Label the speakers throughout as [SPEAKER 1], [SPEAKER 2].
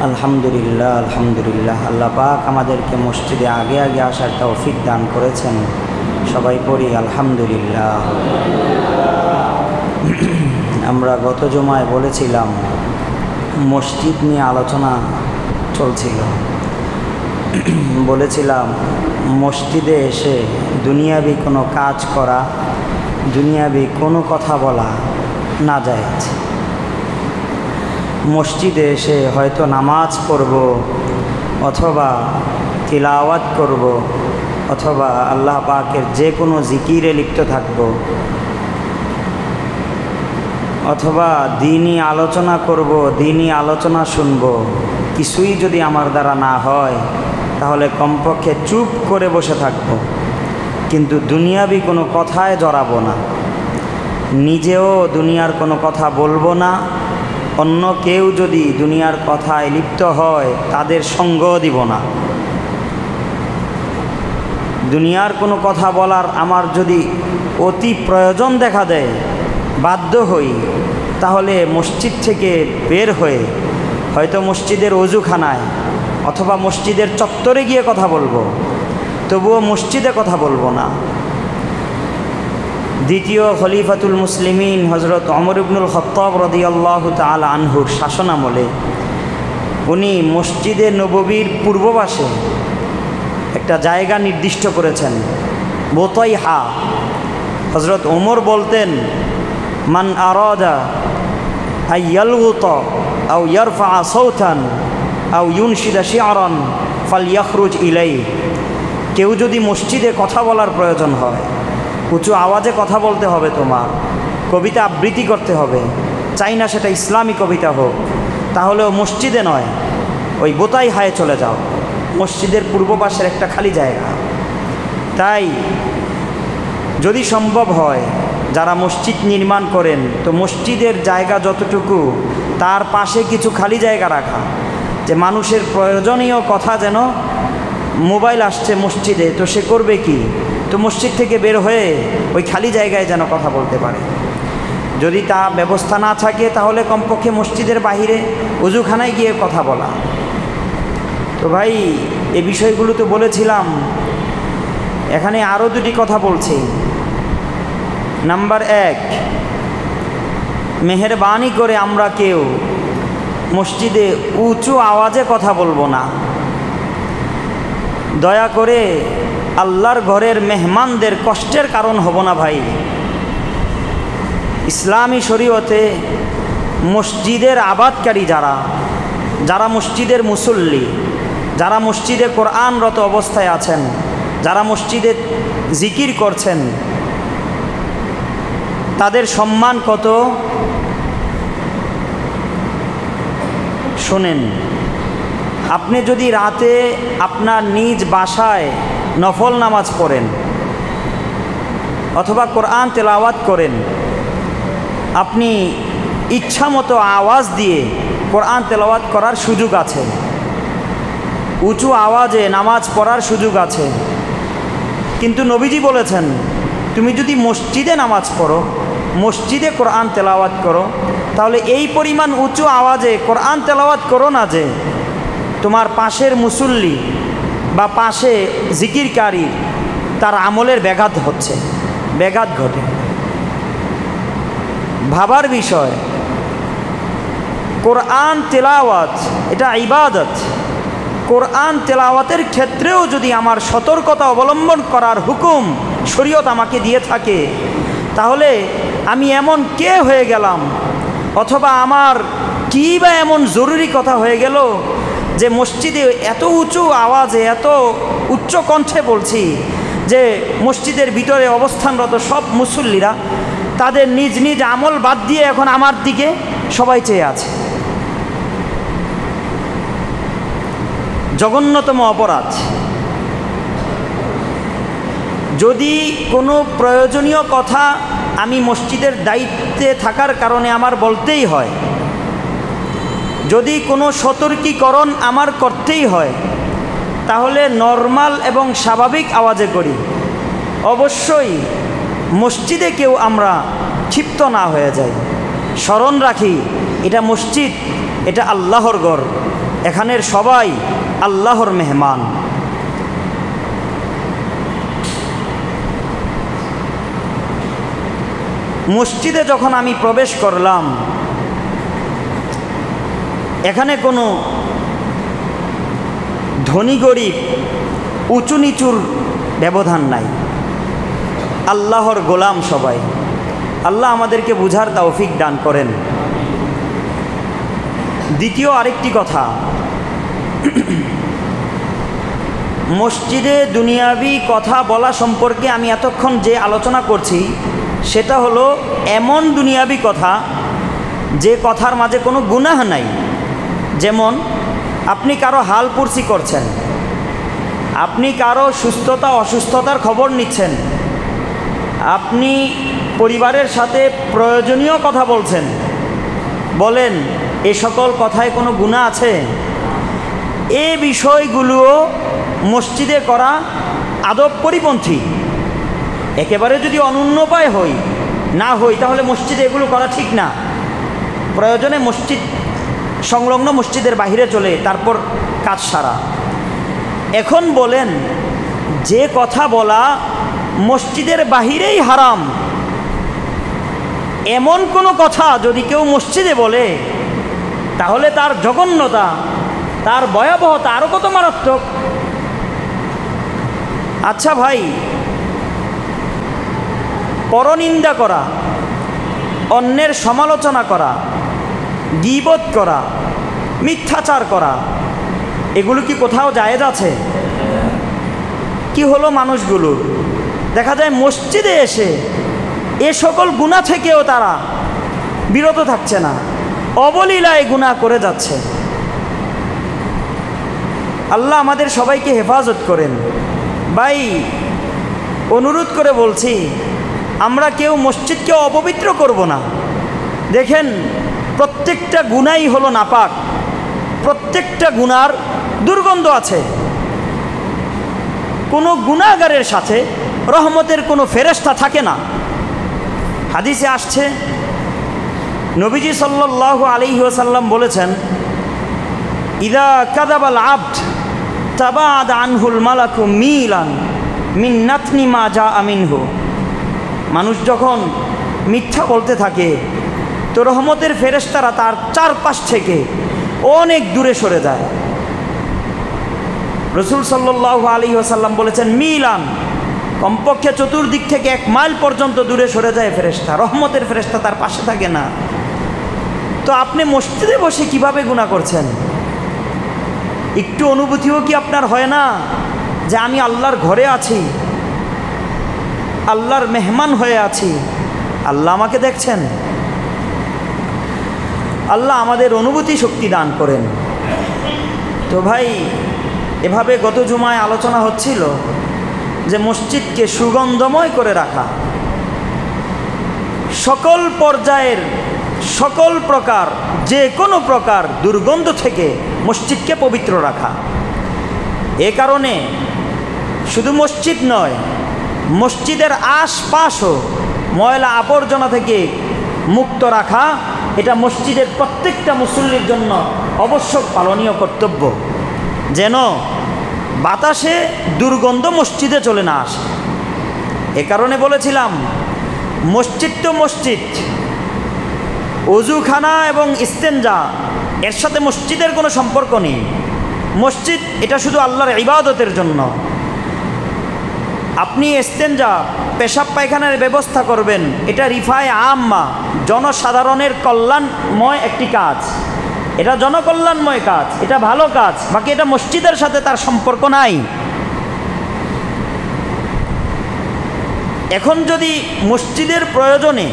[SPEAKER 1] আলহামদুলিল্লাহ আলহামদুলিল্লাহ। আল্লাহ পাক আমাদেরকে মসজিদে আগে আগে আসার তৌফিক দান করেছেন। সবাই পড়ি আলহামদুলিল্লাহ। আমরা গত জুমায় বলেছিলাম, মসজিদ নিয়ে আলোচনা চলছিল। বলেছিলাম মসজিদে এসে দুনিয়াবি কোনো কাজ করা, দুনিয়াবি কোনো কথা বলা না জায়েজ। মসজিদে এসে হয়তো নামাজ পড়ব, অথবা তিলাওয়াত করব, অথবা আল্লাহ পাকের যে কোনো জিকিরে লিপ্ত থাকব, অথবা দ্বীনি আলোচনা করব, দ্বীনি আলোচনা শুনব। কিছুই যদি আমার দ্বারা না হয় তাহলে কমপক্ষে চুপ করে বসে থাকব, কিন্তু দুনিয়াবি কোনো কথায় জড়াবো না। নিজেও দুনিয়ার কোনো কথা বলবো না, অন্য কেউ যদি দুনিয়ার কথায় লিপ্ত হয় তাদের সঙ্গ দিব না। দুনিয়ার কোনো কথা বলার আমার যদি অতি প্রয়োজন দেখা দেয়, বাধ্য হই, তাহলে মসজিদ থেকে বের হয়ে হয়তো মসজিদের ওযুখানায় অথবা মসজিদের চত্বরে গিয়ে কথা বলবো, তবুও মসজিদে কথা বলবো না। দ্বিতীয় খলিফাতুল মুসলিমিন হযরত ওমর ইবনুল খাত্তাব রাদিয়াল্লাহু তাআলা আনহুর শাসনামলে উনি মসজিদে নববীর পূর্ব পাশে একটা জায়গা নির্দিষ্ট করেছেন, বুতাইহা। হযরত ওমর বলতেন, মান আরাদা আইয়ালগুতা আও ইয়ারফা সাওতান আও ইউনশিদা শি'রান ফালইখরুজ ইলাইহি। কেউ যদি মসজিদে কথা বলার প্রয়োজন হয়, উঁচু আওয়াজে কথা বলতে হবে, তোমার কবিতা আবৃত্তি করতে হবে, চাই না সেটা ইসলামী কবিতা হোক, তাহলেও মসজিদে নয়, ওই বুতাইহায় চলে যাও। মসজিদের পূর্ব পাশের একটা খালি জায়গা। তাই যদি সম্ভব হয়, যারা মসজিদ নির্মাণ করেন, তো মসজিদের জায়গা যতটুকু তার পাশে কিছু খালি জায়গা রাখা, যে মানুষের প্রয়োজনীয় কথা, যেন মোবাইল আসছে মসজিদে, তো সে করবে কি, তো মসজিদ থেকে বের হয়ে ওই খালি জায়গায় যেন কথা বলতে পারে। যদি তা ব্যবস্থা না থাকে তাহলে কমপক্ষে মসজিদের বাহিরে ওযুখানায় গিয়ে কথা বলা। তো ভাই, এই বিষয়গুলো তো বলেছিলাম, এখানে আরও দুটি কথা বলছি। নাম্বার 1, মেহেরবানি করে আমরা কেউ মসজিদে উঁচু আওয়াজে কথা বলবো না। দয়া করে আল্লাহর ঘরের মেহমানদের কষ্টের কারণ হব না ভাই। ইসলামী শরীয়তে মসজিদের আবাদকারী যারা মসজিদের মুসল্লি, যারা মসজিদে কোরআনরত অবস্থায় আছেন, যারা মসজিদে জিকির করছেন, তাদের সম্মান কত শোনেন। আপনি যদি রাতে আপনার নিজ বাসায় নফল নামাজ পড়েন অথবা কোরআন তেলাওয়াত করেন, আপনি ইচ্ছামতো আওয়াজ দিয়ে কোরআন তেলাওয়াত করার সুযোগ আছে, উঁচু আওয়াজে নামাজ পড়ার সুযোগ আছে। কিন্তু নবীজি বলেছেন, তুমি যদি মসজিদে নামাজ পড়ো, মসজিদে কোরআন তেলাওয়াত করো, তাহলে এই পরিমাণ উঁচু আওয়াজে কোরআন তেলাওয়াত করো না যে তোমার পাশের মুসল্লি বা পাশে জিকিরকারী তার আমলের ব্যাঘাত হচ্ছে, ব্যাঘাত ঘটে। ভাবার বিষয়, কোরআন তেলাওয়াত এটা ইবাদত। কোরআন তেলাওয়াতের ক্ষেত্রেও যদি আমার সতর্কতা অবলম্বন করার হুকুম শরীয়ত আমাকে দিয়ে থাকে, তাহলে আমি এমন কে হয়ে গেলাম, অথবা আমার কী বা এমন জরুরি কথা হয়ে গেল যে মসজিদে এত উঁচু আওয়াজে, এত উচ্চ কণ্ঠে বলছি যে মসজিদের ভিতরে অবস্থানরত সব মুসল্লিরা তাদের নিজ নিজ আমল বাদ দিয়ে এখন আমার দিকে সবাই চেয়ে আছে। জঘন্যতম অপরাধ। যদি কোনো প্রয়োজনীয় কথা আমি মসজিদের দায়িত্বে থাকার কারণে আমার বলতেই হয়, যদি কোনো সতর্কীকরণ আমার করতেই হয়, তাহলে নরমাল এবং স্বাভাবিক আওয়াজে করি। অবশ্যই মসজিদে কেউ আমরা ক্ষিপ্ত না হয়ে যাই, স্মরণ রাখি এটা মসজিদ, এটা আল্লাহর ঘর। এখানের সবাই আল্লাহর মেহমান। মসজিদে যখন আমি প্রবেশ করলাম, এখানে কোনো ধনী গরিব উঁচু নিচুর ব্যবধান নাই, আল্লাহর গোলাম সবাই। আল্লাহ আমাদেরকে বুঝার তৌফিক দান করেন। দ্বিতীয় আরেকটি কথা, মসজিদে দুনিয়াবি কথা বলা সম্পর্কে আমি এতক্ষণ যে আলোচনা করছি সেটা হলো এমন দুনিয়াবি কথা যে কথার মাঝে কোনো গুনাহ নাই। যেমন আপনি কারো হাল পুরসি করছেন, আপনি কারো সুস্থতা অসুস্থতার খবর নিচ্ছেন, আপনি পরিবারের সাথে প্রয়োজনীয় কথা বলছেন, বলেন এ সকল কথায় কোনো গুনাহ আছে? এই বিষয়গুলোও মসজিদে করা আদব পরিপন্থী। একেবারে যদি অনুন্নপায় না হই তাহলে মসজিদে এগুলো করা ঠিক না। প্রয়োজনে মসজিদ সংলগ্ন মসজিদের বাহিরে চলে তারপর কাজ সারা। এখন বলেন যে কথা বলা মসজিদের বাহিরেই হারাম, এমন কোনো কথা যদি কেউ মসজিদে বলে তাহলে তার জঘন্যতা, তার ভয়াবহতা আরও কত মারাত্মক। আচ্ছা ভাই, পরনিন্দা করা, অন্যের সমালোচনা করা, গীবত করা, মিথ্যাচার করা, এগুলো কি কোথাও জায়েজ আছে? কি হলো মানুষগুলোর? দেখা যায় মসজিদে এসে এ সকল গুনাহ থেকেও তারা বিরত থাকছে না, অবলীলায় গুনাহ করে যাচ্ছে। আল্লাহ আমাদের সবাইকে হেফাজত করেন। ভাই, অনুরোধ করে বলছি, আমরা কেউ মসজিদকে অপবিত্র করব না। দেখেন, প্রত্যেকটা গুনাহই হলো নাপাক, প্রত্যেকটা গুনার দুর্গন্ধ আছে। কোনো গুনাহগারের সাথে রহমতের কোনো ফেরেশতা থাকে না। হাদিসে আসছে, নবীজি সাল্লাল্লাহু আলাইহি ওয়াসাল্লাম বলেছেন, ইদা কাযাবাল আবদ তাবাদ আনহুল মালাকু মিলান মিন নাতনি মা জাআ মিনহু। মানুষ যখন মিথ্যা বলতে থাকে তো রহমতের ফেরেশতারা তার চারপাশ থেকে অনেক দূরে সরে যায়। রাসূল সাল্লাল্লাহু আলাইহি ওয়াসাল্লাম বলেছেন, মিলান, কমপক্ষে চতুর্দিক থেকে 1 মাইল পর্যন্ত দূরে সরে যায় ফেরেশতা, রহমতের ফেরেশতা তার পাশে থাকে না। তো আপনি মসজিদে বসে কিভাবে গুনাহ করছেন? একটু অনুভূতিও কি আপনার হয় না যে আমি আল্লাহর ঘরে আছি, আল্লাহর মেহমান হয়ে আছি, আল্লাহ আমাকে দেখছেন? আল্লাহ আমাদের অনুভূতি শক্তি দান করেন। তো ভাই, এভাবে গত জুমায় আলোচনা হচ্ছিল যে মসজিদকে সুগন্ধময় করে রাখা, সকল পর্যায়ের সকল প্রকার যে কোনো প্রকার দুর্গন্ধ থেকে মসজিদকে পবিত্র রাখা। এ কারণে শুধু মসজিদ নয়, মসজিদের আশপাশও ময়লা আবর্জনা থেকে মুক্ত রাখা, এটা মসজিদের প্রত্যেকটা মুসল্লির জন্য অবশ্যক পালনীয় কর্তব্য, যেন বাতাসে দুর্গন্ধ মসজিদে চলে না আসে। এ কারণে বলেছিলাম, মসজিদ তো মসজিদ, ওযুখানা এবং ইস্তেঞ্জা এর সাথে মসজিদের কোনো সম্পর্ক নেই। মসজিদ এটা শুধু আল্লাহর ইবাদতের জন্য। আপনি ইস্তেঞ্জা, পেশাব পায়খানার ব্যবস্থা করবেন, এটা রিফায়ে আম্মা, জনসাধারণের কল্যাণময় একটি কাজ, এটা জনকল্যাণময় কাজ, এটা ভালো কাজ, বাকি এটা মসজিদের সাথে তার সম্পর্ক নাই। এখন যদি মসজিদের প্রয়োজনে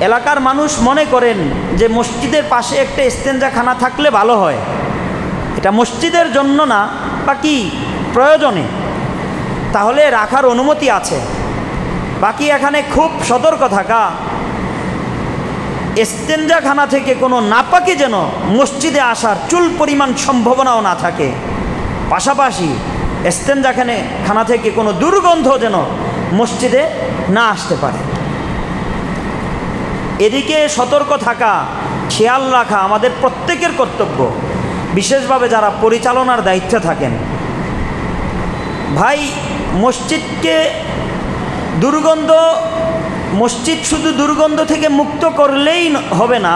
[SPEAKER 1] এলাকার মানুষ মনে করেন যে মসজিদের পাশে একটা ইস্তেঞ্জাখানা থাকলে ভালো হয়, এটা মসজিদের জন্য না, বাকি প্রয়োজনে, তাহলে রাখার অনুমতি আছে। বাকি এখানে খুব সতর্ক থাকা, ইস্তেঞ্জাখানা থেকে কোনো নাপাকি যেন মসজিদে আসার চুল পরিমাণ সম্ভাবনাও না থাকে। পাশাপাশি ইস্তেঞ্জাখানা থেকে কোনো দুর্গন্ধ যেন মসজিদে না আসতে পারে। এদিকে সতর্ক থাকা, খেয়াল রাখা আমাদের প্রত্যেকের কর্তব্য, বিশেষভাবে যারা পরিচালনার দায়িত্বে থাকেন। ভাই, মসজিদকে মসজিদ শুধু দুর্গন্ধ থেকে মুক্ত করলেই হবে না,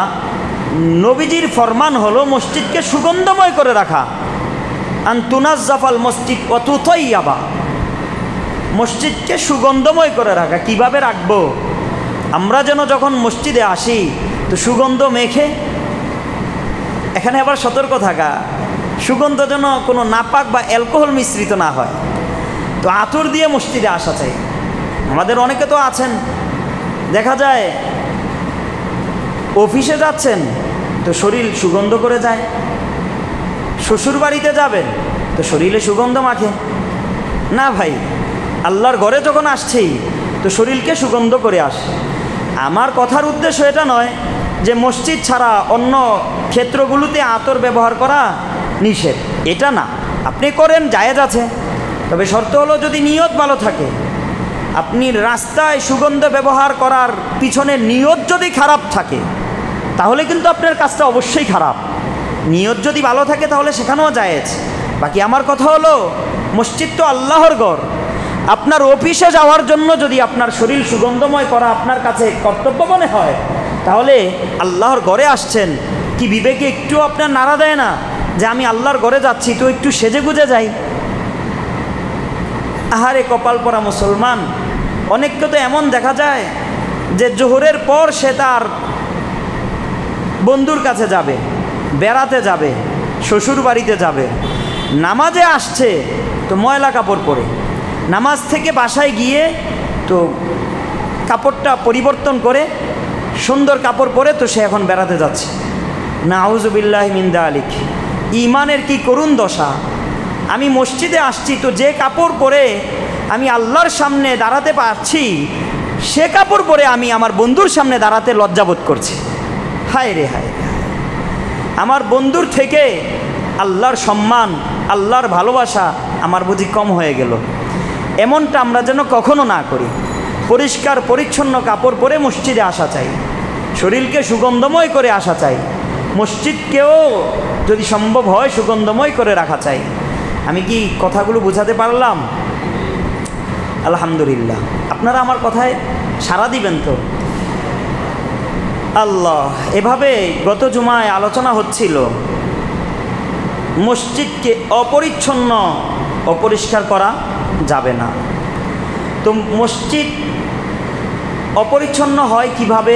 [SPEAKER 1] নবীজির ফরমান হলো মসজিদকে সুগন্ধময় করে রাখা। আন তুনাজ্জাফাল মসজিদ ওয়া তুতাইয়াবা, মসজিদকে সুগন্ধময় করে রাখা। কিভাবে রাখবো? আমরা যেন যখন মসজিদে আসি তো সুগন্ধ মেখে, এখানে আবার সতর্ক থাকা, সুগন্ধ যেন কোনো নাপাক বা অ্যালকোহল মিশ্রিত না হয়। তো আতর দিয়ে মসজিদে আসা চাই। আমাদের অনেকে তো আছেন, দেখা যায় অফিসে যাচ্ছেন তো শরীর সুগন্ধ করে যায়, শ্বশুর বাড়িতে যাবেন তো শরীরে সুগন্ধ মাখে না। ভাই, আল্লাহর ঘরে যখন আসছেই তো শরীরকে সুগন্ধ করে আসে। আমার কথার উদ্দেশ্য এটা নয় যে মসজিদ ছাড়া অন্য ক্ষেত্রগুলোতে আতর ব্যবহার করা নিষেধ, এটা না। আপনি করেন, জায়েজ আছে, তবে শর্ত হলো যদি নিয়ত ভালো থাকে। আপনি রাস্তায় সুগন্ধ ব্যবহার করার পিছনে নিয়ত যদি খারাপ থাকে তাহলে কিন্তু আপনার কাজটা অবশ্যই খারাপ। নিয়ত যদি ভালো থাকে তাহলে সেখানেও জায়েজ। বাকি আমার কথা হলো, মসজিদ তো আল্লাহর ঘর। আপনার অফিসে যাওয়ার জন্য যদি আপনার শরীর সুগন্ধময় করা আপনার কাছে কর্তব্য মনে হয়, তাহলে আল্লাহর ঘরে আসছেন, কি বিবেকে একটু আপনার নাড়া দেয় না যে আমি আল্লাহর ঘরে যাচ্ছি তো একটু সেজে গুজে যাই? আহারে কপাল পরা মুসলমান! অনেককে তো এমন দেখা যায় যে জোহরের পর সে তার বন্ধুর কাছে যাবে, বেড়াতে যাবে, শ্বশুর বাড়িতে যাবে, নামাজে আসছে তো ময়লা কাপড় পরে, নামাজ থেকে বাসায় গিয়ে তো কাপড়টা পরিবর্তন করে সুন্দর কাপড় পরে তো সে এখন বেড়াতে যাচ্ছে। নাউজুবিল্লাহি মিন যালিক। ঈমানের কি করুণ দশা! আমি মসজিদে আসছি তো যে কাপড় পরে আমি আল্লাহর সামনে দাঁড়াতে পারছি, সে কাপড় পরে আমি আমার বন্ধুর সামনে দাঁড়াতে লজ্জাবোধ করছি। হায় রে হায়! আমার বন্ধুর থেকে আল্লাহর সম্মান, আল্লাহর ভালোবাসা আমার বুঝি কম হয়ে গেল? এমনটা আমরা যেন কখনো না করি। পরিষ্কার পরিচ্ছন্ন কাপড় পরে মসজিদে আসা চাই, শরীরকে সুগন্ধময় করে আসা চাই, মসজিদকেও যদি সম্ভব হয় সুগন্ধময় করে রাখা চাই। আমি কি কথাগুলো বোঝাতে পারলাম? আলহামদুলিল্লাহ। আপনারা আমার কথায় সাড়া দিবেন তো? আল্লাহ। এভাবে গত জুমায় আলোচনা হচ্ছিল মসজিদকে অপরিচ্ছন্ন, অপরিষ্কার করা যাবে না। তো মসজিদ অপরিচ্ছন্ন হয় কিভাবে?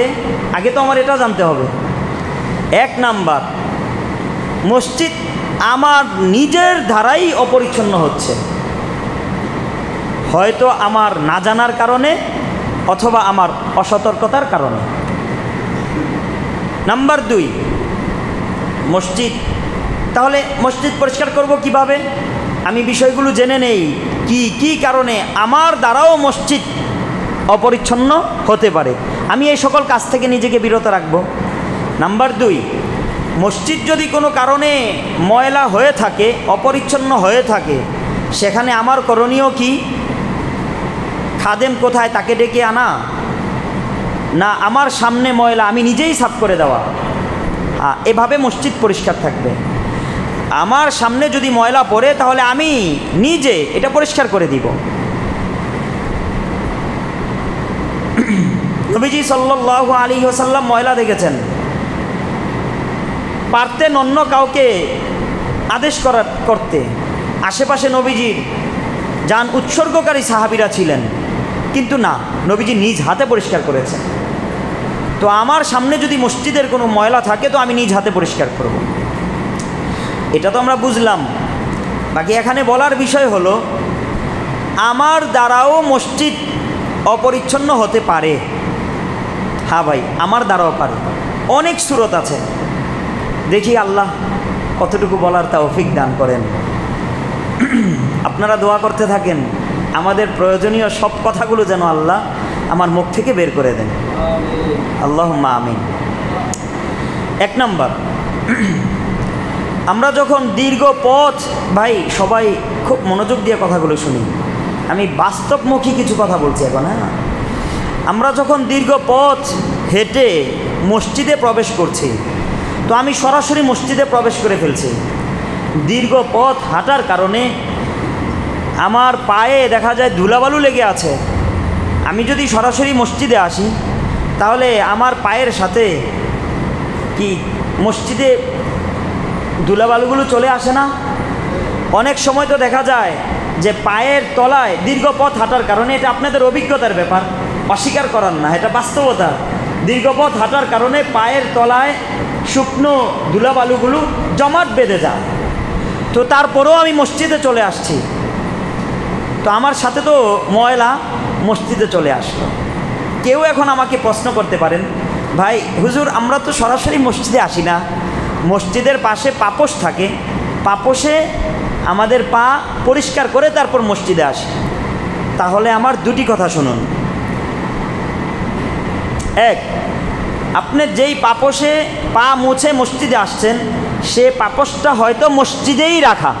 [SPEAKER 1] আগে তো আমার এটা জানতে হবে। এক নাম্বার, মসজিদ আমার নিজের ধারাই অপরিচ্ছন্ন হচ্ছে, হয়তো আমার না জানার কারণে অথবা আমার অসতর্কতার কারণে। নাম্বার 2, মসজিদ, তাহলে মসজিদ পরিষ্কার করব কিভাবে? আমি বিষয়গুলো জেনে নেই কি কি কারণে আমার দ্বারাও মসজিদ অপরিচ্ছন্ন হতে পারে। আমি এই সকল কাজ থেকে নিজেকে বিরত রাখব। নাম্বার 2, মসজিদ যদি কোনো কারণে ময়লা হয়ে থাকে, অপরিচ্ছন্ন হয়ে থাকে, সেখানে আমার করণীয় কি? খাদেম কোথায় তাকে ডেকে আনা, না আমার সামনে ময়লা আমি নিজেই সাফ করে দেওয়া? এভাবে মসজিদ পরিষ্কার থাকবে। আমার সামনে যদি ময়লা পড়ে তাহলে আমি নিজে এটা পরিষ্কার করে দিব। নবীজি সাল্লাল্লাহু আলাইহি ওয়াসাল্লাম ময়লা দেখেছেন, পারতেন অন্য কাউকে আদেশ করতে। আশেপাশে নবীজির যান উৎসর্গকারী সাহাবীরা ছিলেন, কিন্তু না, নবীজি নিজ হাতে পরিষ্কার করেছেন। তো আমার সামনে যদি মসজিদের কোনো ময়লা থাকে তো আমি নিজ হাতে পরিষ্কার করব। এটা তো আমরা বুঝলাম। বাকি এখানে বলার বিষয় হলো, আমার দ্বারাও মসজিদ অপরিচ্ছন্ন হতে পারে। হ্যাঁ ভাই, আমার দ্বারাও পারে। অনেক সূরত আছে, দেখি আল্লাহ কতটুকু বলার তৌফিক দান করেন। আপনারা দোয়া করতে থাকেন, আমাদের প্রয়োজনীয় সব কথাগুলো যেন আল্লাহ আমার মুখ থেকে বের করে দেন। আল্লাহুম্মা আমিন। 1 নাম্বার, আমরা যখন দীর্ঘ পথ, ভাই সবাই খুব মনোযোগ দিয়ে কথাগুলো শুনি, আমি বাস্তবমুখী কিছু কথা বলছি এখন। হ্যাঁ, আমরা যখন দীর্ঘ পথ হেঁটে মসজিদে প্রবেশ করছি তো আমি সরাসরি মসজিদে প্রবেশ করে ফেলছি। দীর্ঘ পথ হাঁটার কারণে আমার পায়ে দেখা যায় ধুলাবালু লেগে আছে। আমি যদি সরাসরি মসজিদে আসি তাহলে আমার পায়ের সাথে কি মসজিদে ধুলাবালুগুলো চলে আসে না? অনেক সময় তো দেখা যায় যে পায়ের তলায় দীর্ঘ পথ হাঁটার কারণে, এটা আপনাদের অভিজ্ঞতার ব্যাপার, অস্বীকার করার না, এটা বাস্তবতা। দীর্ঘ পথ হাঁটার কারণে পায়ের তলায় শুকনো ধুলাবালুগুলো জমাট বেঁধে যায়। তো তারপরেও আমি মসজিদে চলে আসছি, তো আমার সাথে তো ময়লা মসজিদে চলে আসলো। কেউ এখন আমাকে প্রশ্ন করতে পারেন, ভাই হুজুর আমরা তো সরাসরি মসজিদে আসি না, মসজিদের পাশে পাপোশ থাকে, পাপোশে আমাদের পা পরিষ্কার করে তারপর মসজিদে আসি। তাহলে আমার দুটি কথা শুনুন। এক, আপনি যেই পাপোশে পা মুছে মসজিদে আসছেন সে পাপোশটা হয়তো মসজিদেই রাখা।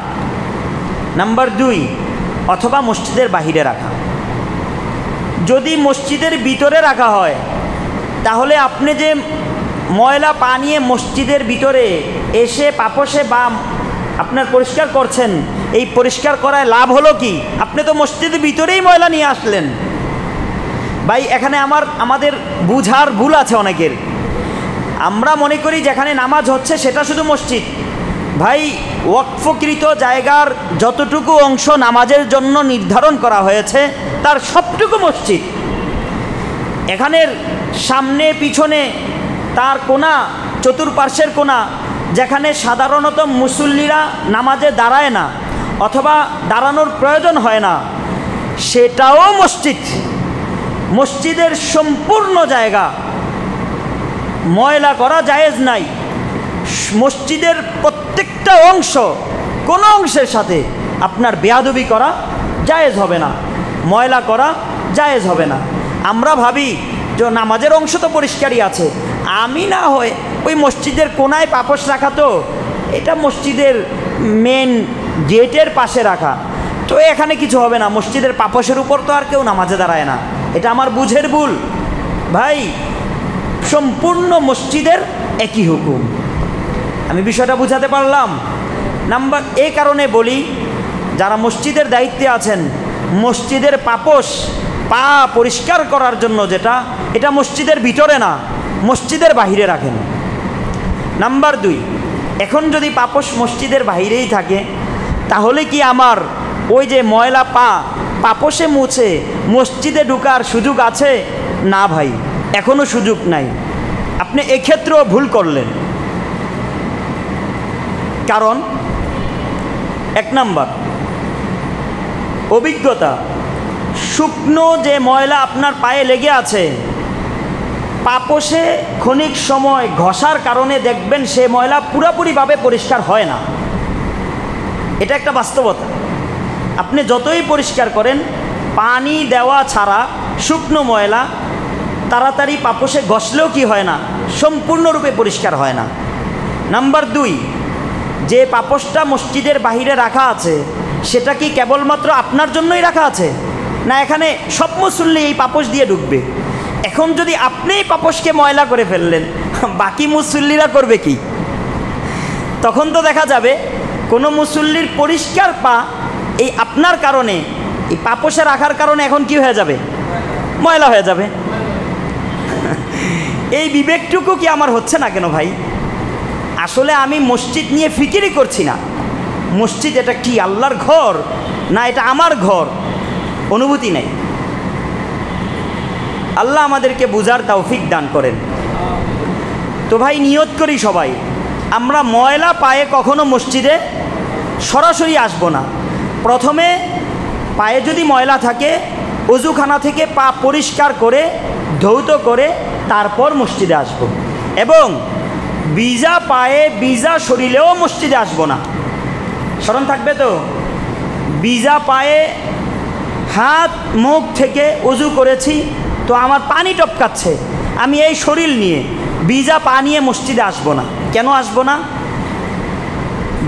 [SPEAKER 1] নাম্বার দুই, অথবা মসজিদের বাহিরে রাখা। যদি মসজিদের ভিতরে রাখা হয় তাহলে আপনি যে ময়লা পা নিয়ে মসজিদের ভিতরে এসে পাপোশে বা আপনার পরিষ্কার করছেন, এই পরিষ্কার করায় লাভ হলো কি? আপনি তো মসজিদের ভিতরেই ময়লা নিয়ে আসলেন। ভাই এখানে আমাদের বুঝার ভুল আছে অনেকের। আমরা মনে করি যেখানে নামাজ হচ্ছে সেটা শুধু মসজিদ। ভাই ওয়াকফকৃত জায়গার যতটুকু অংশ নামাজের জন্য নির্ধারণ করা হয়েছে তার সবটুকু মসজিদ। এখানের সামনে পিছনে তার কোনা, চতুর্পার্শ্বের কোনা যেখানে সাধারণত মুসল্লিরা নামাজে দাঁড়ায় না অথবা দাঁড়ানোর প্রয়োজন হয় না, সেটাও মসজিদ। মসজিদের সম্পূর্ণ জায়গা ময়লা করা জায়েজ নাই। মসজিদের প্রত্যেকটা অংশ, কোনো অংশের সাথে আপনার বেয়াদবি করা জায়েজ হবে না, ময়লা করা জায়েজ হবে না। আমরা ভাবি যে নামাজের অংশ তো পরিষ্কারই আছে, আমি না হয় ওই মসজিদের কোনায় পাপোশ রাখা, তো এটা মসজিদের মেন গেটের পাশে রাখা, তো এখানে কিছু হবে না, মসজিদের পাপোশের উপর তো আর কেউ নামাজে দাঁড়ায় না। এটা আমার বুঝের ভুল। ভাই সম্পূর্ণ মসজিদের একই হুকুম। আমি বিষয়টা বুঝাতে পারলাম? নাম্বার এই কারণে বলি, যারা মসজিদের দায়িত্বে আছেন, মসজিদের পাপোশ পা পরিষ্কার করার জন্য যেটা, এটা মসজিদের ভিতরে না, মসজিদের বাহিরে রাখেন। নাম্বার দুই, এখন যদি পাপোশ মসজিদের বাহিরেই থাকে তাহলে কি আমার ওই যে ময়লা পা পাপোশে মুছে মসজিদে ঢোকার সুযোগ আছে? না ভাই, এখনও সুযোগ নাই। আপনি এক্ষেত্রেও ভুল করলেন। কারণ এক নাম্বার, অভিজ্ঞতা, শুকনো যে ময়লা আপনার পায়ে লেগে আছে, পাপোশে ক্ষণিক সময় ঘষার কারণে দেখবেন সে ময়লা পুরোপুরিভাবে পরিষ্কার হয় না। এটা একটা বাস্তবতা। আপনি যতই পরিষ্কার করেন, পানি দেওয়া ছাড়া শুকনো ময়লা তাড়াতাড়ি পাপোশে ঘষলেও কি হয় না, সম্পূর্ণরূপে পরিষ্কার হয় না। নাম্বার দুই, যে পাপোশটা মসজিদের বাহিরে রাখা আছে সেটা কি কেবলমাত্র আপনার জন্যই রাখা আছে, না এখানে সব মুসল্লি এই পাপোশ দিয়ে ঢুকবে? এখন যদি আপনি এই পাপোশকে ময়লা করে ফেললেন, বাকি মুসল্লিরা করবে কি? তখন তো দেখা যাবে কোনো মুসল্লির পরিষ্কার পা এই আপনার কারণে, এই পাপোশে রাখার কারণে এখন কি হয়ে যাবে? ময়লা হয়ে যাবে। এই বিবেকটুকু কি আমার হচ্ছে না কেন ভাই? আসলে আমি মসজিদ নিয়ে ফিকিরই করছি না। মসজিদ এটা কি আল্লাহর ঘর না এটা আমার ঘর, অনুভূতি নেই। আল্লাহ আমাদেরকে বুঝার তৌফিক দান করেন। তো ভাই নিয়ত করি সবাই, আমরা ময়লা পায়ে কখনো মসজিদে সরাসরি আসবো না। প্রথমে পায়ে যদি ময়লা থাকে অজুখানা থেকে পা পরিষ্কার করে ধৌত করে তারপর মসজিদে আসব। এবং ভিজা পায়ে ভিজা শরীরেও মসজিদে আসবো না। স্মরণ থাকবে তো? ভিজা পায়ে হাত মুখ থেকে অজু করেছি, তো আমার পানি টপকাচ্ছে, আমি এই শরীর নিয়ে ভিজা পা নিয়ে মসজিদে আসবো না। কেন আসবো না?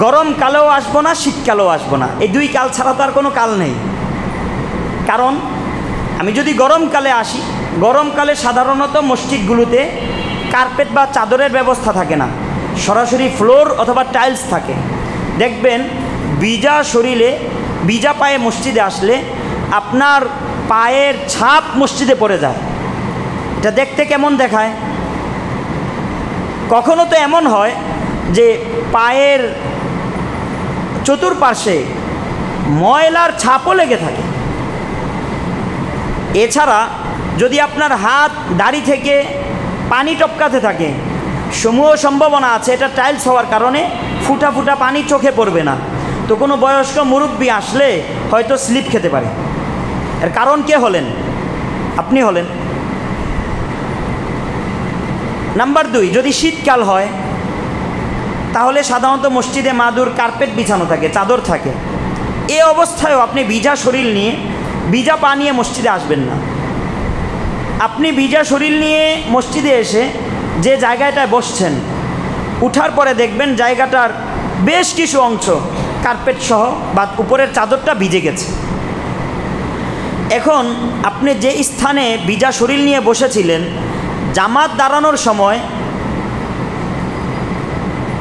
[SPEAKER 1] গরমকালেও আসবো না, শীতকালেও আসবো না। এই দুই কাল ছাড়া তো আর কোনো কাল নেই। কারণ আমি যদি গরমকালে আসি, গরমকালে সাধারণত মসজিদগুলোতে কার্পেট বা চাদরের ব্যবস্থা থাকে না, সরাসরি ফ্লোর অথবা টাইলস থাকে, দেখবেন ভিজা শরীরে ভিজা পায়ে মসজিদে আসলে আপনার পায়ের ছাপ মসজিদে পড়ে যায়। এটা দেখতে কেমন দেখায়? কখনো তো এমন হয় যে পায়ের চতুর্পার্শ্বে ময়লার ছাপও লেগে থাকে। এছাড়া যদি আপনার হাত দাড়ি থেকে পানি টপকাতে থাকে, সমূহ সম্ভাবনা আছে এটা টাইলস হওয়ার কারণে ফুটা ফুটা পানি চোখে পড়বে না। তো কোনো বয়স্ক মুরব্বী আসলে হয়তো স্লিপ খেতে পারে। এর কারণ কে হলেন? আপনি হলেন। নাম্বার 2, যদি শীতকাল হয় তাহলে সাধারণত মসজিদে মাদুর কার্পেট বিছানো থাকে, চাদর থাকে। এ অবস্থায়ও আপনি ভিজা শরীর নিয়ে ভিজা পা নিয়ে মসজিদে আসবেন না। আপনি ভিজা শরীর নিয়ে মসজিদে এসে যে জায়গাটায় বসছেন, উঠার পরে দেখবেন জায়গাটার বেশ কিছু অংশ কার্পেট সহ বা উপরের চাদরটা ভিজে গেছে। এখন আপনি যে স্থানে ভিজা শরীর নিয়ে বসেছিলেন, জামাত দাঁড়ানোর সময়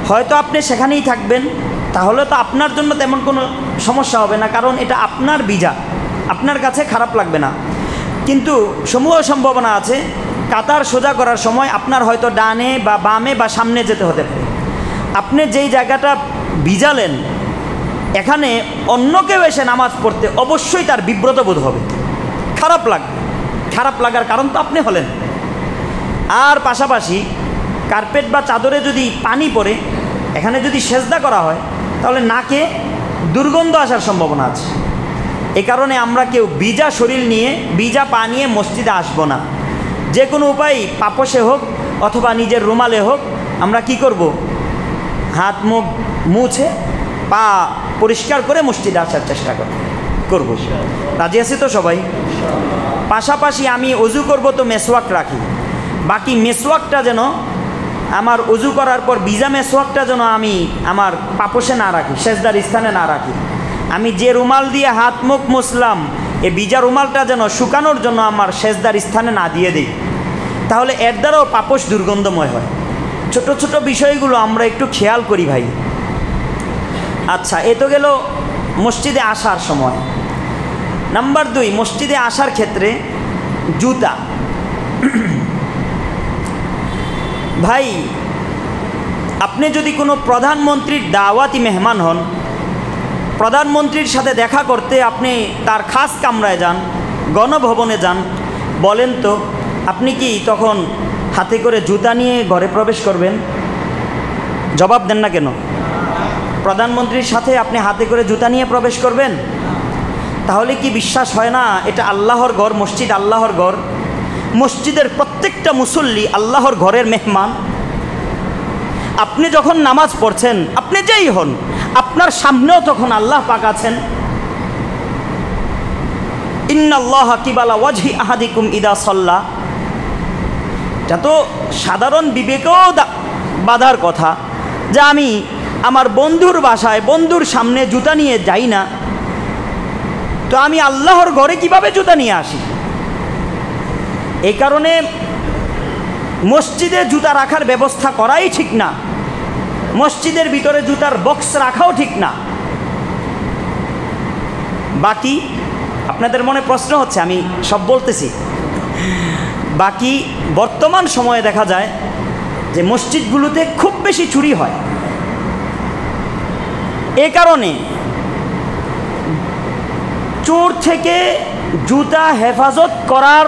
[SPEAKER 1] হয়তো আপনি সেখানেই থাকবেন, তাহলে তো আপনার জন্য তেমন কোনো সমস্যা হবে না, কারণ এটা আপনার ভিজা, আপনার কাছে খারাপ লাগবে না। কিন্তু সমূহ সম্ভাবনা আছে কাতার সোজা করার সময় আপনার হয়তো ডানে বা বামে বা সামনে যেতে হতে পারে। আপনি যেই জায়গাটা ভিজালেন এখানে অন্য কেউ এসে নামাজ পড়তে অবশ্যই তার বিব্রত বোধ হবে, খারাপ লাগবে। খারাপ লাগার কারণ তো আপনি হলেন। আর পাশাপাশি কার্পেট বা চাদরে যদি পানি পড়ে এখানে যদি সেজদা করা হয় তাহলে নাকে দুর্গন্ধ আসার সম্ভাবনা আছে। এ কারণে আমরা কেউ ভিজা শরীর নিয়ে ভিজা পা নিয়ে মসজিদে আসবো না। যে কোনো উপায়, পাপোশে হোক অথবা নিজের রুমালে হোক, আমরা কি করব? হাত মুখ মুছে পা পরিষ্কার করে মসজিদে আসার চেষ্টা করব। রাজি আছি তো সবাই? পাশাপাশি আমি অজু করব তো মেসওয়াক রাখি, বাকি মেসওয়াকটা যেন আমার অজু করার পর ভিজা মেসওয়াকটা যেন আমি আমার পাপোশে না রাখি, সেজদার স্থানে না রাখি। আমি যে রুমাল দিয়ে হাত মুখ মুছলাম এই ভিজা রুমালটা যেন শুকানোর জন্য আমার সেজদার স্থানে না দিয়ে দিই, তাহলে এর দ্বারাও পাপোশ দুর্গন্ধময় হয়। ছোট ছোট বিষয়গুলো আমরা একটু খেয়াল করি ভাই। আচ্ছা, এ তো গেল মসজিদে আসার সময়। নাম্বার 2, মসজিদে আসার ক্ষেত্রে জুতা। ভাই, আপনি যদি কোনো প্রধানমন্ত্রীর দাওয়াতি মেহমান হন, প্রধানমন্ত্রীর সাথে দেখা করতে আপনি তার খাস কামরায় যান, গণভবনে যান, বলেন তো আপনি কি তখন হাতে করে জুতা নিয়ে ঘরে প্রবেশ করবেন? জবাব দেন না কেন? প্রধানমন্ত্রীর সাথে আপনি হাতে করে জুতা নিয়ে প্রবেশ করবেন? তাহলে কি বিশ্বাস হয় না এটা আল্লাহর ঘর, মসজিদ আল্লাহর ঘর? মসজিদের প্রত্যেকটা মুসল্লি আল্লাহর ঘরের মেহমান। আপনি যখন নামাজ পড়ছেন, আপনি যেই হন, আপনার সামনেও তখন আল্লাহ পাক আছেন। ইন্নাল্লাহা কিবালা ওয়াজহি আহাদিকুম ইদা সাল্লা। এটা তো সাধারণ বিবেকেও বাধার কথা যে আমি আমার বন্ধুর বাসায় বন্ধুর সামনে জুতা নিয়ে যাই না, তো আমি আল্লাহর ঘরে কিভাবে জুতা নিয়ে আসি? এই কারণে মসজিদে জুতা রাখার ব্যবস্থা করাই ঠিক না, মসজিদের ভিতরে জুতার বক্স রাখাও ঠিক না। বাকি আপনাদের মনে প্রশ্ন হচ্ছে, আমি সব বলতেছি। বাকি বর্তমান সময়ে দেখা যায় যে মসজিদগুলোতে খুব বেশি চুরি হয়। এ কারণে চোর থেকে জুতা হেফাজত করার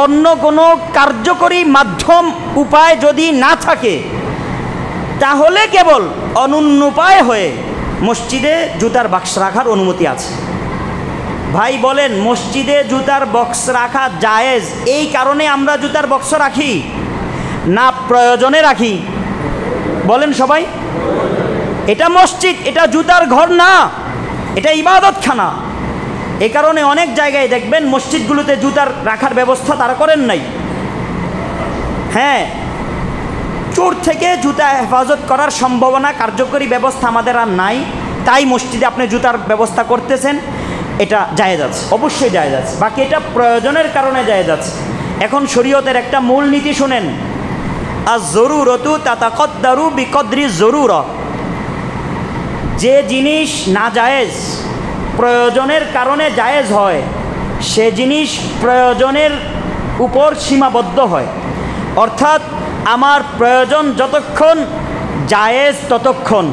[SPEAKER 1] অন্য কোনো কার্যকরী মাধ্যম উপায় যদি না থাকে, তাহলে কেবল অনন্য উপায় হয়ে মসজিদে জুতার বাক্স রাখার অনুমতি আছে। ভাই বলেন, মসজিদে জুতার বক্স রাখা জায়েজ এই কারণে আমরা জুতার বক্স রাখি না প্রয়োজনে রাখি? বলেন সবাই। এটা মসজিদ, এটা জুতার ঘর না, এটা ইবাদতখানা। এ কারণে অনেক জায়গায় দেখবেন মসজিদগুলোতে জুতার রাখার ব্যবস্থা তারা করেন নাই। হ্যাঁ, চোর থেকে জুতা হেফাজত করার সম্ভাবনা, কার্যকরী ব্যবস্থা আমাদের আর নাই, তাই মসজিদে আপনি জুতার ব্যবস্থা করতেছেন, এটা জায়েজ আছে, অবশ্যই জায়েজ আছে। বাকি এটা প্রয়োজনের কারণে জায়েজ আছে। এখন শরীয়তের একটা মূল নীতি শুনেন, আয-যরুরাতু তাতাকাদ্দারু বিকদরি যরুরা। যে জিনিস না জায়েজ প্রয়োজনের কারণে জায়েজ হয়, সে জিনিস প্রয়োজনের উপর সীমাবদ্ধ হয়। অর্থাৎ আমার প্রয়োজন যতক্ষণ জায়েজ ততক্ষণ,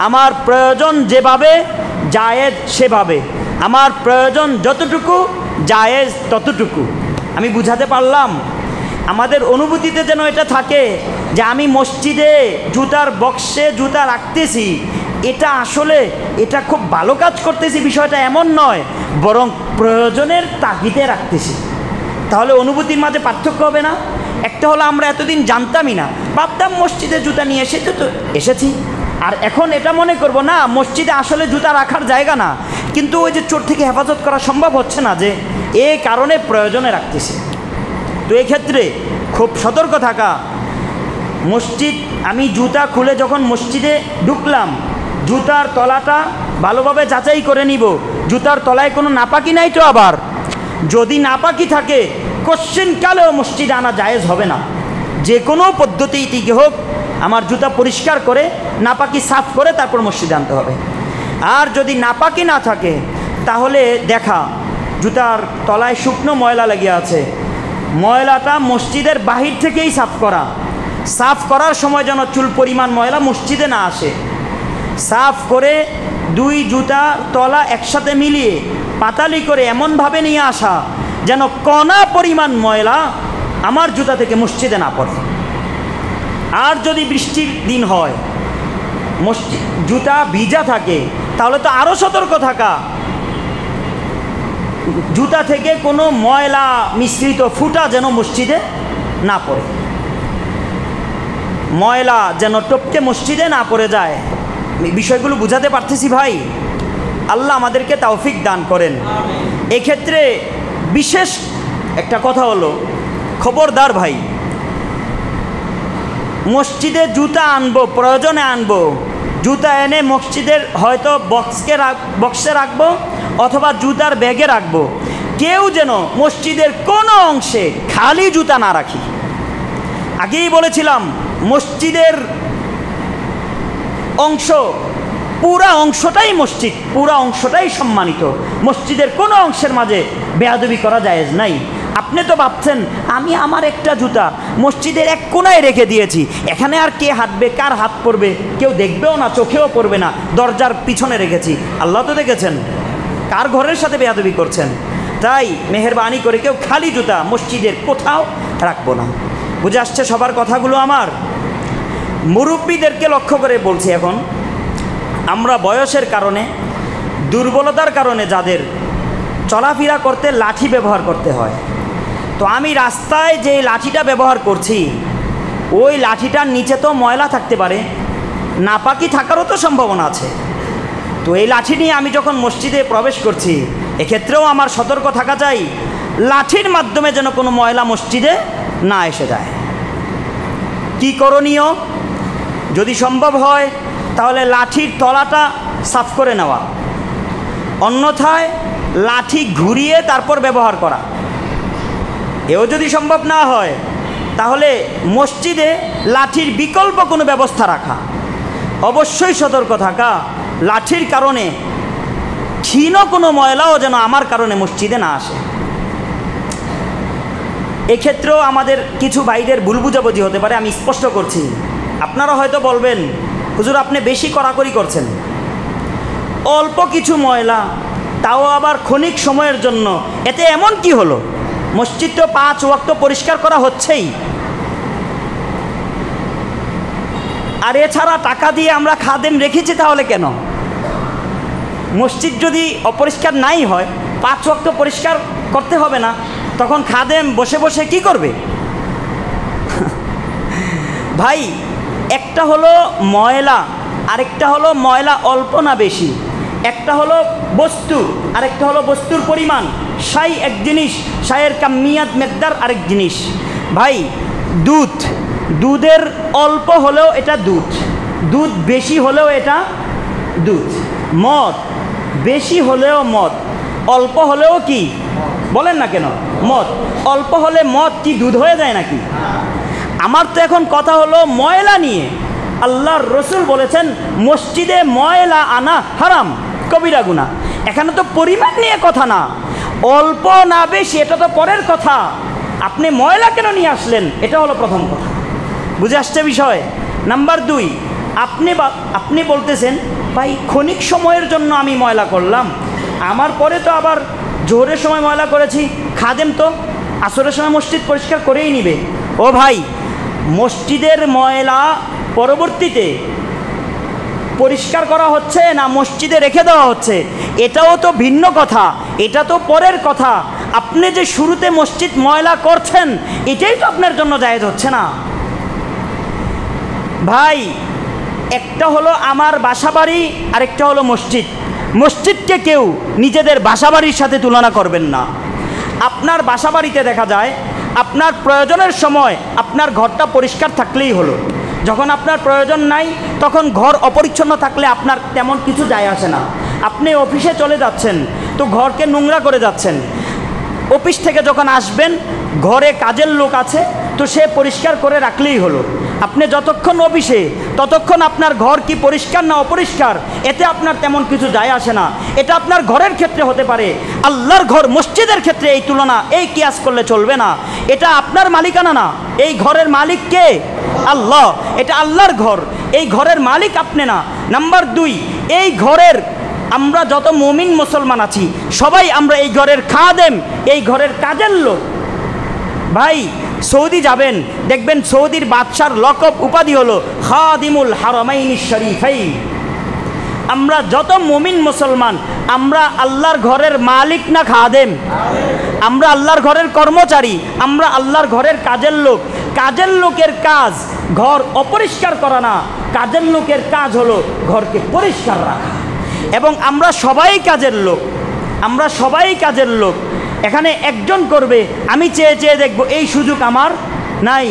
[SPEAKER 1] আমার প্রয়োজন যেভাবে জায়েজ সেভাবে, আমার প্রয়োজন যতটুকু জায়েজ ততটুকু। আমি বুঝাতে পারলাম? আমাদের অনুভূতিতে যেন এটা থাকে যে আমি মসজিদে জুতার বক্সে জুতা রাখতেছি, এটা আসলে এটা খুব ভালো কাজ করতেছি, বিষয়টা এমন নয়, বরং প্রয়োজনের তাগিদে রাখতেছি। তাহলে অনুভূতির মাঝে পার্থক্য হবে না? একটা হলো আমরা এতদিন জানতামই না, ভাবতাম মসজিদে জুতা নিয়ে এসেছি, আর এখন এটা মনে করব না মসজিদে আসলে জুতা রাখার জায়গা না, কিন্তু ওই যে চোর থেকে হেফাজত করা সম্ভব হচ্ছে না, যে এ কারণে প্রয়োজনে রাখতেছি। তো এক্ষেত্রে খুব সতর্ক থাকা। মসজিদ, আমি জুতা খুলে যখন মসজিদে ঢুকলাম, জুতার তলাটা ভালোভাবে যাচাই করে নিব, জুতার তলায় কোনো নাপাকি নাই তো। আবার যদি নাপাকি থাকে, কোশ্চেন কালেও মসজিদে আনা জায়েজ হবে না। যে কোনো পদ্ধতিতে হোক আমার জুতা পরিষ্কার করে নাপাকি সাফ করে তারপর মসজিদে আনতে হবে। আর যদি নাপাকি না থাকে, তাহলে দেখা জুতার তলায় শুকনো ময়লা লেগে আছে, ময়লাটা মসজিদের বাহির থেকেই সাফ করা। সাফ করার সময় যেন চুল পরিমাণ ময়লা মসজিদে না আসে। সাফ করে দুই জুতা তলা একসাথে মিলিয়ে পাতালি করে এমনভাবে নিয়ে আসা যেন কণা পরিমাণ ময়লা আমার জুতা থেকে মসজিদে না পড়ে। আর যদি বৃষ্টির দিন হয়, জুতা ভিজা থাকে, তাহলে তো আরও সতর্ক থাকা, জুতা থেকে কোনো ময়লা মিশ্রিত ফুটা যেন মসজিদে না পড়ে, ময়লা যেন টপকে মসজিদে না পড়ে যায়। বিষয়গুলো বুঝাতে পারতেছি ভাই? আল্লাহ আমাদেরকে তৌফিক দান করেন। এক্ষেত্রে বিশেষ একটা কথা হলো, খবরদার ভাই, মসজিদে জুতা আনবো, প্রয়োজনে আনবো, জুতা এনে মসজিদের হয়তো বক্সে রাখবো অথবা জুতার ব্যাগে রাখবো, কেউ যেন মসজিদের কোনো অংশে খালি জুতা না রাখি। আগেই বলেছিলাম মসজিদের অংশ, পুরা অংশটাই মসজিদ, পুরা অংশটাই সম্মানিত। মসজিদের কোনো অংশের মাঝে বেয়াদবি করা জায়েজ নাই। আপনি তো ভাবছেন আমি আমার একটা জুতা মসজিদের এক কোনায় রেখে দিয়েছি, এখানে আর কে হাঁটবে, কার হাত পড়বে, কেউ দেখবেও না, চোখেও পড়বে না, দরজার পিছনে রেখেছি। আল্লাহ তো দেখেছেন কার ঘরের সাথে বেয়াদবি করছেন। তাই মেহেরবানি করে কেউ খালি জুতা মসজিদের কোথাও রাখবো না। বুঝে আসছে সবার কথাগুলো আমার? মুরব্বীদেরকে লক্ষ্য করে বলছি, এখন আমরা বয়সের কারণে, দুর্বলতার কারণে যাদের চলাফেরা করতে লাঠি ব্যবহার করতে হয়, তো আমি রাস্তায় যে লাঠিটা ব্যবহার করছি, ওই লাঠিটার নিচে তো ময়লা থাকতে পারে, নাপাকি থাকারও তো সম্ভাবনা আছে। তো এই লাঠি নিয়ে আমি যখন মসজিদে প্রবেশ করছি, এক্ষেত্রেও আমার সতর্ক থাকা চাই, লাঠির মাধ্যমে যেন কোনো ময়লা মসজিদে না এসে যায়। কি করণীয়? যদি সম্ভব হয় তাহলে লাঠির তলাটা সাফ করে নেওয়া, অন্যথায় লাঠি ঘুরিয়ে তারপর ব্যবহার করা। এও যদি সম্ভব না হয় তাহলে মসজিদে লাঠির বিকল্প কোনো ব্যবস্থা রাখা। অবশ্যই সতর্ক থাকা, লাঠির কারণে ক্ষীণ কোনো ময়লাও যেন আমার কারণে মসজিদে না আসে। এক্ষেত্রেও আমাদের কিছু ভাইদের ভুল বুঝাবুঝি হতে পারে, আমি স্পষ্ট করছি। আপনারা হয়তো বলবেন হুজুর আপনি বেশি কড়াকড়ি করছেন, অল্প কিছু ময়লা, তাও আবার ক্ষণিক সময়ের জন্য, এতে এমন কি হলো? মসজিদ তো 5 ওয়াক্ত পরিষ্কার করা হচ্ছেই, আর এছাড়া টাকা দিয়ে আমরা খাদেম রেখেছি, তাহলে কেন? মসজিদ যদি অপরিষ্কার নাই হয়, 5 ওয়াক্ত পরিষ্কার করতে হবে না, তখন খাদেম বসে বসে কি করবে? ভাই, একটা হলো ময়লা, আরেকটা হলো ময়লা অল্প না বেশি, একটা হলো বস্তু আরেকটা হলো বস্তুর পরিমাণ। শাই এক জিনিস, শায়ের কামিয়াত মেকদার আরেক জিনিস। ভাই, দুধের অল্প হলেও এটা দুধ, দুধ বেশি হলেও এটা দুধ। মদ বেশি হলেও মদ, অল্প হলেও কি বলেন না কেন? মদ। অল্প হলে মদ কি দুধ হয়ে যায় নাকি? আমার তো এখন কথা হলো ময়লা নিয়ে। আল্লাহর রসুল বলেছেন মসজিদে ময়লা আনা হারাম, কবিরা গুনাহ। এখানে তো পরিমাণ নিয়ে কথা না, অল্প না বেশি এটা তো পরের কথা। আপনি ময়লা কেন নিয়ে আসলেন, এটা হলো প্রথম কথা। বুঝে আসছে বিষয়? নাম্বার 2, আপনি বলতেছেন ভাই ক্ষণিক সময়ের জন্য আমি ময়লা করলাম, আমার পরে তো আবার জোহরের সময় ময়লা করেছি, খাদেম তো আসরের সময় মসজিদ পরিষ্কার করেই নিবে। ও ভাই, মসজিদের ময়লা পরবর্তীতে পরিষ্কার করা হচ্ছে না মসজিদে রেখে দেওয়া হচ্ছে, এটাও তো ভিন্ন কথা, এটা তো পরের কথা। আপনি যে শুরুতে মসজিদ ময়লা করছেন এটাই তো আপনার জন্য জায়েজ হচ্ছে না। ভাই, একটা হলো আমার বাসাবাড়ি, আরেকটা হলো মসজিদ। মসজিদকে কেউ নিজেদের বাসাবাড়ির সাথে তুলনা করবেন না। আপনার বাসাবাড়িতে দেখা যায় আপনার প্রয়োজনের সময় আপনার ঘরটা পরিষ্কার থাকলেই হলো, যখন আপনার প্রয়োজন নাই তখন ঘর অপরিচ্ছন্ন থাকলে আপনার তেমন কিছু যায় আসে না। আপনি অফিসে চলে যাচ্ছেন তো ঘরকে নোংরা করে যাচ্ছেন, অফিস থেকে যখন আসবেন ঘরে কাজের লোক আছে তো সে পরিষ্কার করে রাখলেই হলো। আপনি যতক্ষণ অফিসে ততক্ষণ আপনার ঘর কি পরিষ্কার না অপরিষ্কার এতে আপনার তেমন কিছু যায় আসে না। এটা আপনার ঘরের ক্ষেত্রে হতে পারে, আল্লাহর ঘর মসজিদের ক্ষেত্রে এই তুলনা, এই কিয়াস করলে চলবে না। এটা আপনার মালিকানা না, এই ঘরের মালিক কে? আল্লাহ। এটা আল্লাহর ঘর, এই ঘরের মালিক আপনি না। নাম্বার 2, এই ঘরের আমরা যত মুমিন মুসলমান আছি সবাই আমরা এই ঘরের খাদেম, এই ঘরের কাজের লোক। ভাই, সৌদি যাবেন দেখবেন সৌদির বাদশার লকব উপাধি হলো খাদিমুল হারামাইনিশ শরীফাইন। আমরা যত মুমিন মুসলমান আমরা আল্লাহর ঘরের মালিক না খাদেম? আমরা আল্লাহর ঘরের কর্মচারী, আমরা আল্লাহর ঘরের কাজের লোক। কাজের লোকের কাজ ঘর অপরিষ্কার করা না, কাজের লোকের কাজ হলো ঘরকে পরিষ্কার রাখা। এবং আমরা সবাই কাজের লোক, আমরা সবাই কাজের লোক। এখানে একজন করবে আমি চেয়ে চেয়ে দেখব, এই সুযোগ আমার নাই।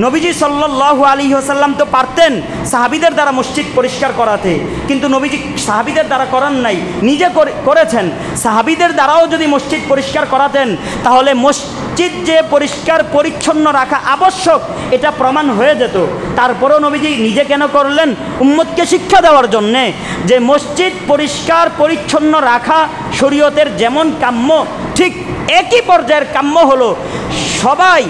[SPEAKER 1] নবীজি সাল্লাল্লাহু আলাইহি ওয়াসাল্লাম তো পারতেন সাহাবীদের দ্বারা মসজিদ পরিষ্কার করাতে, কিন্তু নবীজি সাহাবীদের দ্বারা করান নাই, নিজে করেছেন। সাহাবীদের দ্বারাও যদি মসজিদ পরিষ্কার করাতেন তাহলে মসজিদ যে পরিষ্কার পরিচ্ছন্ন রাখা আবশ্যক এটা প্রমাণ হয়ে যেত। তারপরেও নবীজি নিজে কেন করলেন? উম্মতকে শিক্ষা দেওয়ার জন্যে যে মসজিদ পরিষ্কার পরিচ্ছন্ন রাখা শরীয়তের যেমন কাম্য ঠিক একই পর্যায়ের কাম্য হলো সবাই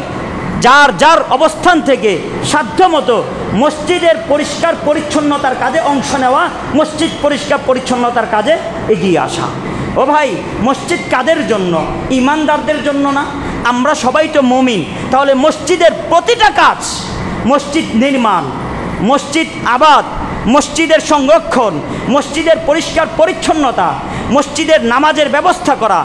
[SPEAKER 1] যার যার অবস্থান থেকে সাধ্যমতো মসজিদের পরিষ্কার পরিচ্ছন্নতার কাজে অংশ নেওয়া, মসজিদ পরিষ্কার পরিচ্ছন্নতার কাজে এগিয়ে আসা। ও ভাই, মসজিদ কাদের জন্য? ইমানদারদের জন্য না? আমরা সবাই তো মুমিন, তাহলে মসজিদের প্রতিটা কাজ, মসজিদ নির্মাণ, মসজিদ আবাদ, মসজিদের সংরক্ষণ, মসজিদের পরিষ্কার পরিচ্ছন্নতা, মসজিদের নামাজের ব্যবস্থা করা,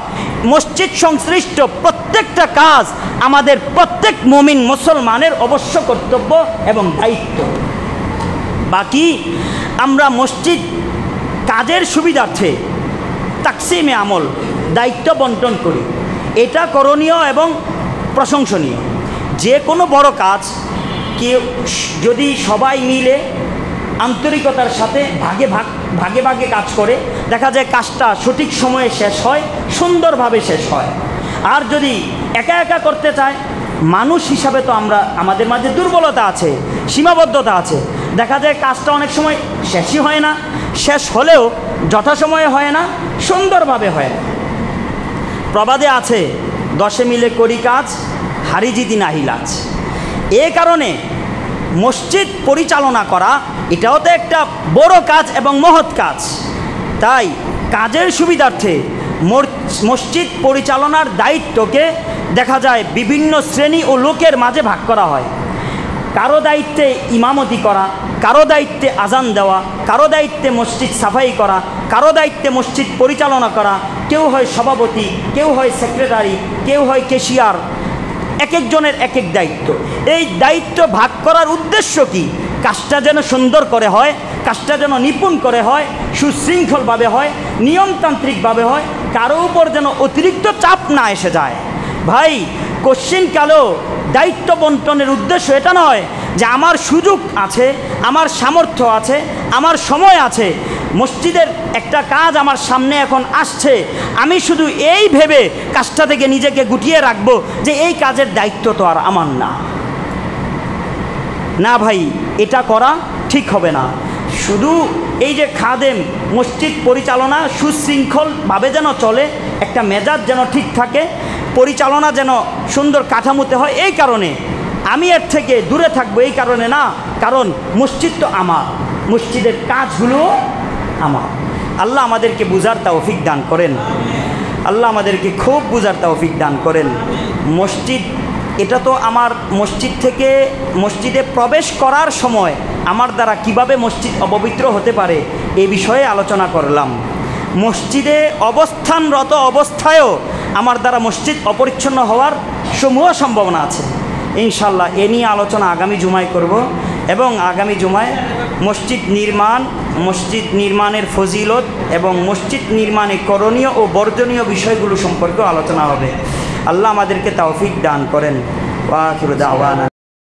[SPEAKER 1] মসজিদ সংশ্লিষ্ট প্রত্যেকটা কাজ আমাদের প্রত্যেক মুমিন মুসলমানের অবশ্য কর্তব্য এবং দায়িত্ব। বাকি আমরা মসজিদ কাজের সুবিধার্থে তাকসিমে আমল দায়িত্ব বন্টন করি, এটা করণীয় এবং প্রশংসনীয়। যে কোনো বড় কাজ কেউ যদি সবাই মিলে আন্তরিকতার সাথে ভাগে ভাগে কাজ করে, দেখা যায় কাজটা সঠিক সময়ে শেষ হয়, সুন্দরভাবে শেষ হয়। আর যদি একা একা করতে চায়, মানুষ হিসাবে তো আমাদের মাঝে দুর্বলতা আছে, সীমাবদ্ধতা আছে, দেখা যায় কাজটা অনেক সময় শেষই হয় না, শেষ হলেও যথাসময়ে হয় না, সুন্দরভাবে হয় না। প্রবাদে আছে 10 মিলে করি কাজ, হারি জিতি নাহি লাজ। এ কারণে মসজিদ পরিচালনা করা এটাও তো একটা বড় কাজ এবং মহৎ কাজ। তাই কাজের সুবিধার্থে মসজিদ পরিচালনার দায়িত্বকে দেখা যায় বিভিন্ন শ্রেণী ও লোকের মাঝে ভাগ করা হয়। কারো দায়িত্বে ইমামতি করা, কারো দায়িত্বে আজান দেওয়া, কারো দায়িত্বে মসজিদ সাফাই করা, কারো দায়িত্বে মসজিদ পরিচালনা করা, কেউ হয় সভাপতি, কেউ হয় সেক্রেটারি, কেউ হয় ক্যাশিয়ার। এক একজনের এক এক দায়িত্ব। এই দায়িত্ব ভাগ করার উদ্দেশ্য কি? কাজটা যেন সুন্দর করে হয়, কাজটা যেন নিপুণ করে হয়, সুশৃঙ্খলভাবে হয়, নিয়মতান্ত্রিকভাবে হয়, কারো উপর যেন অতিরিক্ত চাপ না এসে যায়। ভাই, কোশ্চিনকালেও দায়িত্ব বন্টনের উদ্দেশ্য এটা নয় যে আমার সুযোগ আছে, আমার সামর্থ্য আছে, আমার সময় আছে, মসজিদের একটা কাজ আমার সামনে এখন আসছে, আমি শুধু এই ভেবে কাজটা থেকে নিজেকে গুটিয়ে রাখবো যে এই কাজের দায়িত্ব তো আর আমার না। না ভাই এটা করা ঠিক হবে না। শুধু এই যে খাদেম মসজিদ পরিচালনা সুশৃঙ্খলভাবে যেন চলে, একটা মেজাজ যেন ঠিক থাকে, পরিচালনা যেন সুন্দর কাঠামোতে হয়, এই কারণে আমি এর থেকে দূরে থাকবো। এই কারণে না, কারণ মসজিদ তো আমার, মসজিদের কাজগুলো আমার। আল্লাহ আমাদেরকে বুঝার তৌফিক দান করেন, আল্লাহ আমাদেরকে খুব বুঝার তৌফিক দান করেন। মসজিদ এটা তো আমার, মসজিদ থেকে মসজিদে প্রবেশ করার সময় আমার দ্বারা কিভাবে মসজিদ অপবিত্র হতে পারে এ বিষয়ে আলোচনা করলাম। মসজিদে অবস্থানরত অবস্থায়ও আমার দ্বারা মসজিদ অপরিচ্ছন্ন হওয়ার সমূহ সম্ভাবনা আছে। ইনশাল্লাহ এ নিয়ে আলোচনা আগামী জুমায় করব, এবং আগামী জুমায় মসজিদ নির্মাণের ফজিলত এবং মসজিদ নির্মাণে করণীয় ও বর্জনীয় বিষয়গুলো সম্পর্কে আলোচনা হবে। আল্লাহ আমাদেরকে তৌফিক দান করেন। ওয়া আখিরু দাওয়ানা।